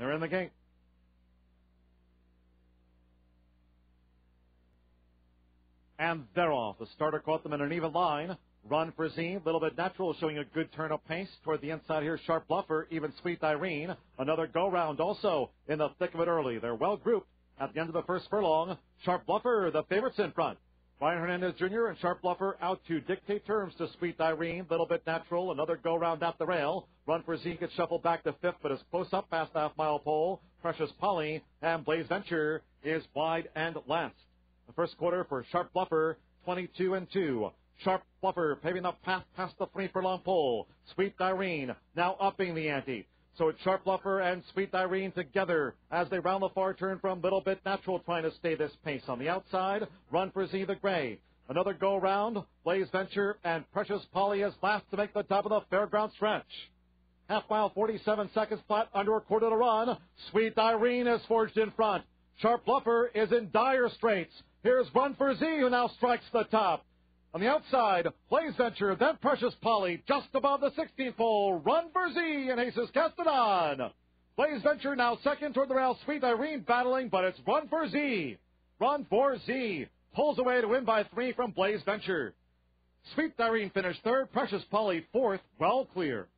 They're in the gate. And they're off. The starter caught them in an even line. Run for Z, Little Bit Natural, showing a good turn of pace. Toward the inside here, Sharp Bluffer, even Sweet Irene. Another go-round also in the thick of it early. They're well grouped at the end of the first furlong. Sharp Bluffer, the favorites in front. Ryan Hernandez Jr. and Sharp Bluffer out to dictate terms to Sweet Irene. Little Bit Natural, another go-round at the rail. Run for Z gets shuffled back to fifth, but is close up past the half-mile pole. Precious Polly and Blaze Venture is wide and last. The first quarter for Sharp Bluffer, 22-2. Sharp Bluffer paving the path past the 3 furlong pole. Sweet Irene now upping the ante. So it's Sharp Bluffer and Sweet Irene together as they round the far turn from Little Bit Natural, trying to stay this pace. On the outside, Run for Z the Gray. Another go round. Blaze Venture and Precious Polly is last to make the top of the fairground stretch. Half mile, 47 seconds flat, under a quarter to run. Sweet Irene is forged in front. Sharp Bluffer is in dire straits. Here's Run for Z, who now strikes the top. On the outside, Blaze Venture, then Precious Polly, just above the 16th pole. Run for Z, and Aces cast it on. Blaze Venture now second toward the rail. Sweet Irene battling, but it's Run for Z. Run for Z pulls away to win by 3 from Blaze Venture. Sweet Irene finished third. Precious Polly fourth, well clear.